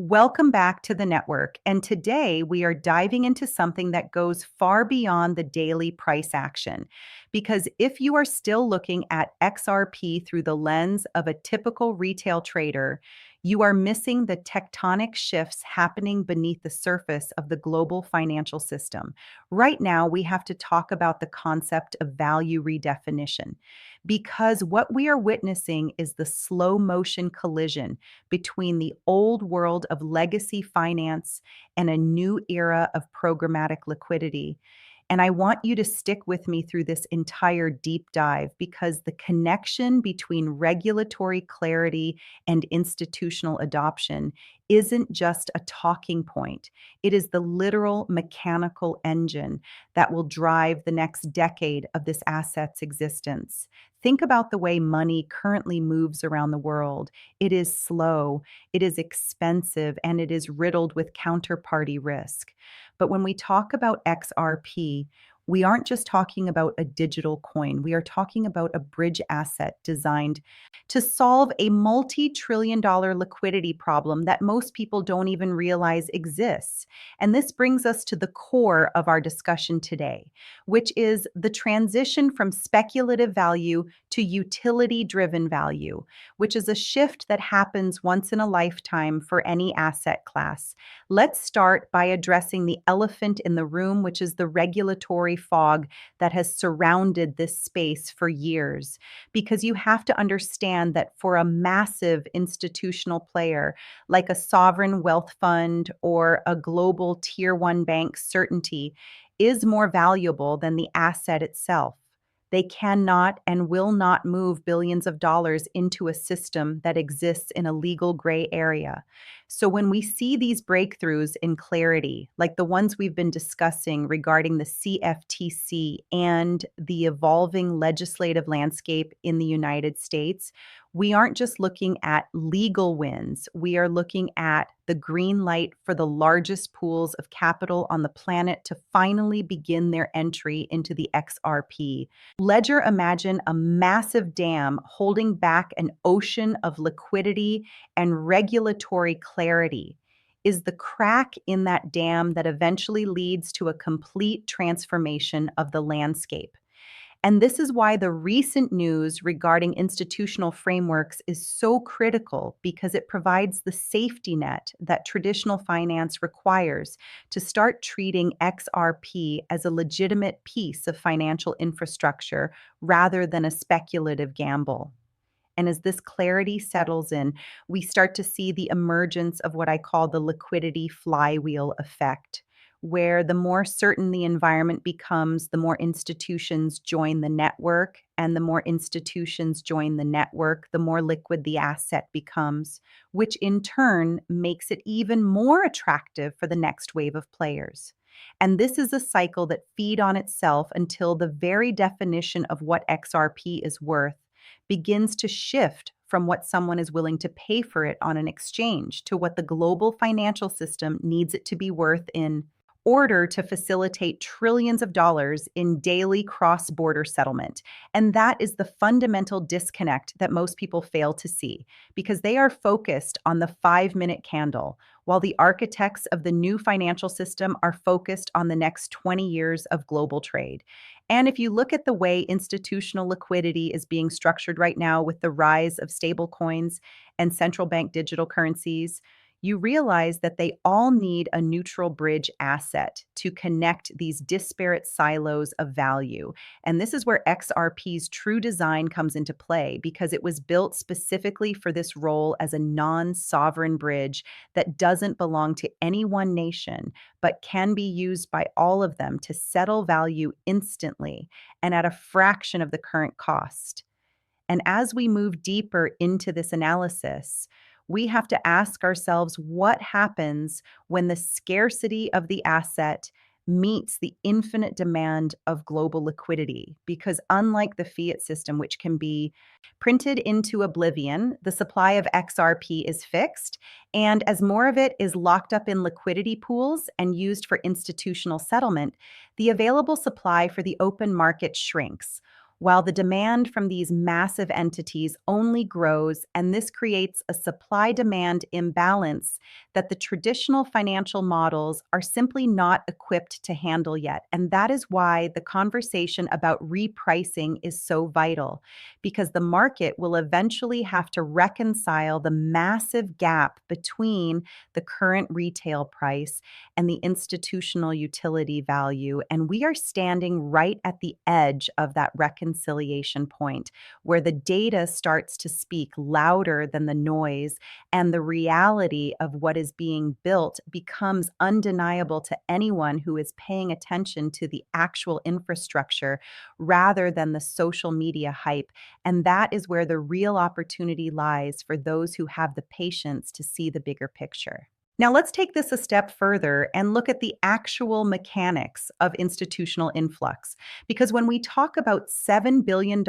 Welcome back to the network. And today we are diving into something that goes far beyond the daily price action. Because if you are still looking at XRP through the lens of a typical retail trader, you are missing the tectonic shifts happening beneath the surface of the global financial system. Right now, we have to talk about the concept of value redefinition. Because what we are witnessing is the slow motion collision between the old world of legacy finance and a new era of programmatic liquidity. And I want you to stick with me through this entire deep dive because the connection between regulatory clarity and institutional adoption isn't just a talking point. It is the literal mechanical engine that will drive the next decade of this asset's existence. Think about the way money currently moves around the world. It is slow, it is expensive, and it is riddled with counterparty risk. But when we talk about XRP, we aren't just talking about a digital coin. We are talking about a bridge asset designed to solve a multi-trillion-dollar liquidity problem that most people don't even realize exists. And this brings us to the core of our discussion today, which is the transition from speculative value to utility-driven value, which is a shift that happens once in a lifetime for any asset class. Let's start by addressing the elephant in the room, which is the regulatory fog that has surrounded this space for years. Because you have to understand that for a massive institutional player like a sovereign wealth fund or a global tier one bank, certainty is more valuable than the asset itself. They cannot and will not move billions of dollars into a system that exists in a legal gray area. So when we see these breakthroughs in clarity, like the ones we've been discussing regarding the CFTC and the evolving legislative landscape in the United States, we aren't just looking at legal wins. We are looking at the green light for the largest pools of capital on the planet to finally begin their entry into the XRP. Ledger imagine a massive dam holding back an ocean of liquidity and regulatory clarity. Is the crack in that dam that eventually leads to a complete transformation of the landscape. And this is why the recent news regarding institutional frameworks is so critical because it provides the safety net that traditional finance requires to start treating XRP as a legitimate piece of financial infrastructure rather than a speculative gamble. And as this clarity settles in, we start to see the emergence of what I call the liquidity flywheel effect, where the more certain the environment becomes, the more institutions join the network, and the more institutions join the network, the more liquid the asset becomes, which in turn makes it even more attractive for the next wave of players. And this is a cycle that feeds on itself until the very definition of what XRP is worth begins to shift from what someone is willing to pay for it on an exchange to what the global financial system needs it to be worth in order to facilitate trillions of dollars in daily cross-border settlement. And that is the fundamental disconnect that most people fail to see because they are focused on the 5-minute candle, while the architects of the new financial system are focused on the next 20 years of global trade. And if you look at the way institutional liquidity is being structured right now with the rise of stablecoins and central bank digital currencies, you realize that they all need a neutral bridge asset to connect these disparate silos of value. And this is where XRP's true design comes into play because it was built specifically for this role as a non-sovereign bridge that doesn't belong to any one nation, but can be used by all of them to settle value instantly and at a fraction of the current cost. And as we move deeper into this analysis, we have to ask ourselves what happens when the scarcity of the asset meets the infinite demand of global liquidity. Because unlike the fiat system, which can be printed into oblivion, the supply of XRP is fixed. And as more of it is locked up in liquidity pools and used for institutional settlement, the available supply for the open market shrinks. while the demand from these massive entities only grows, and this creates a supply-demand imbalance that the traditional financial models are simply not equipped to handle yet. And that is why the conversation about repricing is so vital, because the market will eventually have to reconcile the massive gap between the current retail price and the institutional utility value. And we are standing right at the edge of that reconciliation point where the data starts to speak louder than the noise, and the reality of what is being built becomes undeniable to anyone who is paying attention to the actual infrastructure rather than the social media hype. And that is where the real opportunity lies for those who have the patience to see the bigger picture. Now, let's take this a step further and look at the actual mechanics of institutional influx. Because when we talk about $7 billion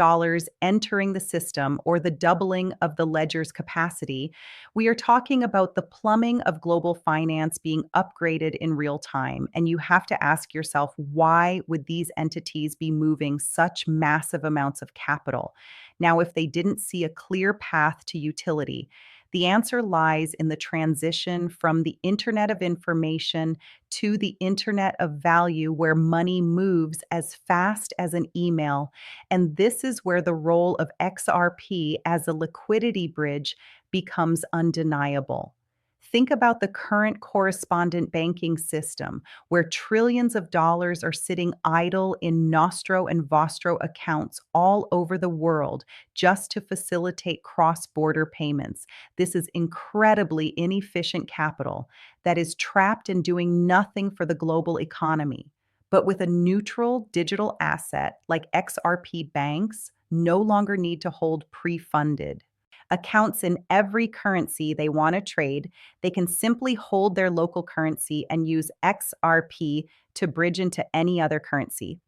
entering the system, or the doubling of the ledger's capacity, we are talking about the plumbing of global finance being upgraded in real time. And you have to ask yourself, why would these entities be moving such massive amounts of capital? Now, if they didn't see a clear path to utility, the answer lies in the transition from the Internet of Information to the Internet of Value, where money moves as fast as an email. And this is where the role of XRP as a liquidity bridge becomes undeniable. Think about the current correspondent banking system, where trillions of dollars are sitting idle in Nostro and Vostro accounts all over the world just to facilitate cross-border payments. This is incredibly inefficient capital that is trapped and doing nothing for the global economy. But with a neutral digital asset like XRP, banks no longer need to hold pre-funded accounts in every currency they want to trade. They can simply hold their local currency and use XRP to bridge into any other currency.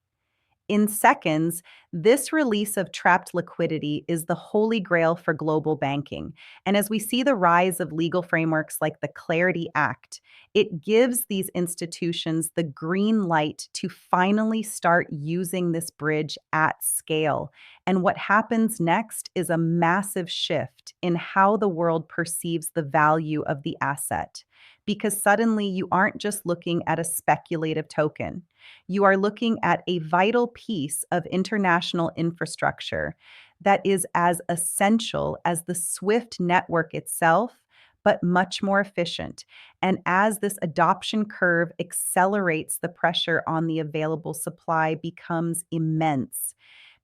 In seconds, this release of trapped liquidity is the holy grail for global banking. And as we see the rise of legal frameworks like the Clarity Act, it gives these institutions the green light to finally start using this bridge at scale. And what happens next is a massive shift in how the world perceives the value of the asset. Because suddenly you aren't just looking at a speculative token. You are looking at a vital piece of international infrastructure that is as essential as the SWIFT network itself, but much more efficient. And as this adoption curve accelerates, the pressure on the available supply becomes immense.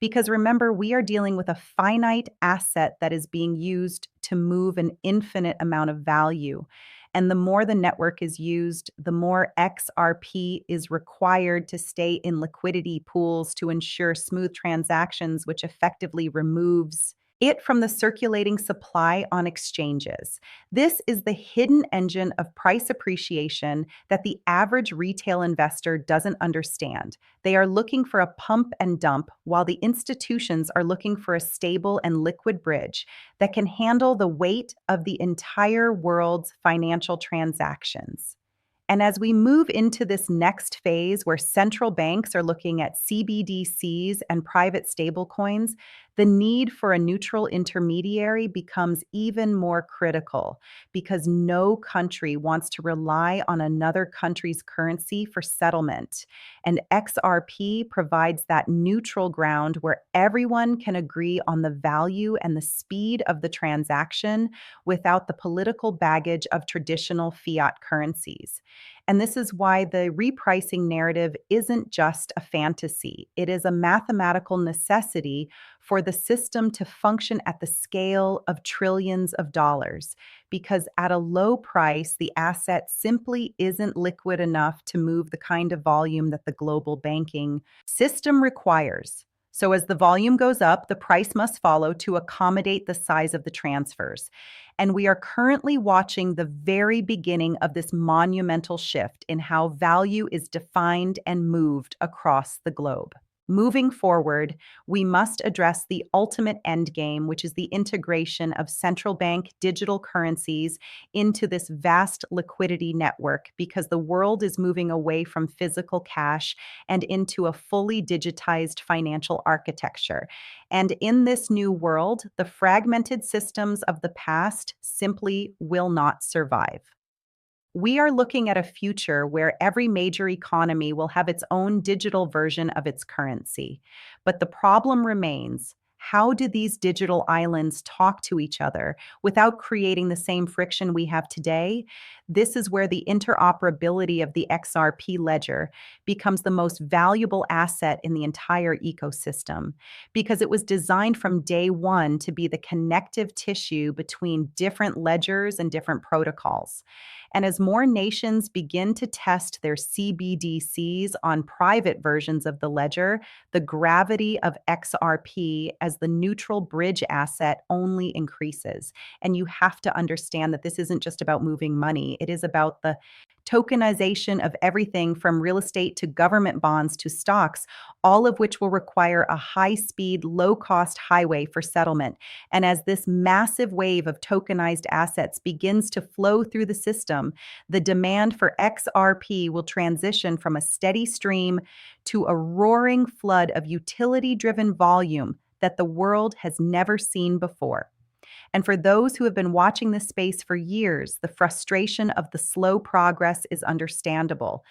Because remember, we are dealing with a finite asset that is being used to move an infinite amount of value. And the more the network is used, the more XRP is required to stay in liquidity pools to ensure smooth transactions, which effectively removes it from the circulating supply on exchanges. This is the hidden engine of price appreciation that the average retail investor doesn't understand. They are looking for a pump and dump, while the institutions are looking for a stable and liquid bridge that can handle the weight of the entire world's financial transactions. And as we move into this next phase where central banks are looking at CBDCs and private stablecoins, the need for a neutral intermediary becomes even more critical, because no country wants to rely on another country's currency for settlement. And XRP provides that neutral ground where everyone can agree on the value and the speed of the transaction without the political baggage of traditional fiat currencies. And this is why the repricing narrative isn't just a fantasy. It is a mathematical necessity for the system to function at the scale of trillions of dollars. Because at a low price, the asset simply isn't liquid enough to move the kind of volume that the global banking system requires. So as the volume goes up, the price must follow to accommodate the size of the transfers. And we are currently watching the very beginning of this monumental shift in how value is defined and moved across the globe. Moving forward, we must address the ultimate endgame, which is the integration of central bank digital currencies into this vast liquidity network, because the world is moving away from physical cash and into a fully digitized financial architecture. And in this new world, the fragmented systems of the past simply will not survive. We are looking at a future where every major economy will have its own digital version of its currency. But the problem remains: how do these digital islands talk to each other without creating the same friction we have today? This is where the interoperability of the XRP ledger becomes the most valuable asset in the entire ecosystem, because it was designed from day one to be the connective tissue between different ledgers and different protocols. And as more nations begin to test their CBDCs on private versions of the ledger, the gravity of XRP as the neutral bridge asset only increases. And you have to understand that this isn't just about moving money, it is about the tokenization of everything from real estate to government bonds to stocks, all of which will require a high speed, low cost highway for settlement. And as this massive wave of tokenized assets begins to flow through the system, the demand for XRP will transition from a steady stream to a roaring flood of utility driven volume that the world has never seen before. And for those who have been watching this space for years, the frustration of the slow progress is understandable.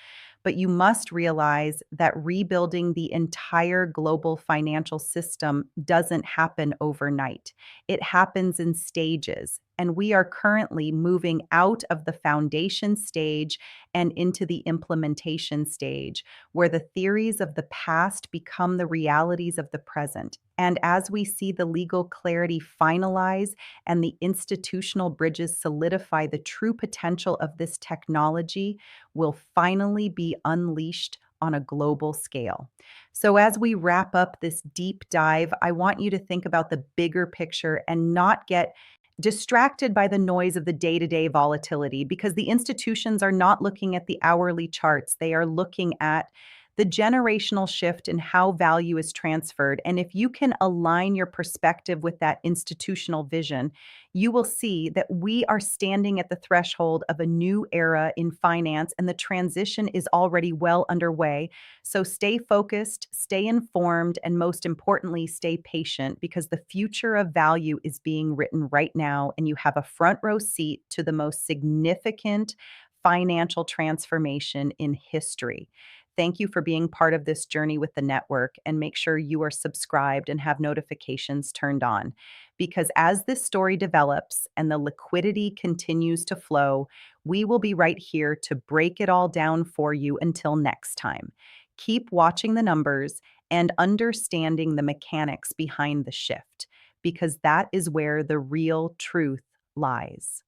But you must realize that rebuilding the entire global financial system doesn't happen overnight. It happens in stages. And we are currently moving out of the foundation stage and into the implementation stage, where the theories of the past become the realities of the present. And as we see the legal clarity finalize and the institutional bridges solidify, the true potential of this technology will finally be unleashed on a global scale. So, as we wrap up this deep dive, I want you to think about the bigger picture and not get distracted by the noise of the day to day volatility, because the institutions are not looking at the hourly charts. They are looking at the generational shift in how value is transferred. And if you can align your perspective with that institutional vision, you will see that we are standing at the threshold of a new era in finance, and the transition is already well underway. So stay focused, stay informed, and most importantly, stay patient, because the future of value is being written right now, and you have a front row seat to the most significant financial transformation in history. Thank you for being part of this journey with the network, and make sure you are subscribed and have notifications turned on. Because as this story develops and the liquidity continues to flow, we will be right here to break it all down for you. Until next time, keep watching the numbers and understanding the mechanics behind the shift, because that is where the real truth lies.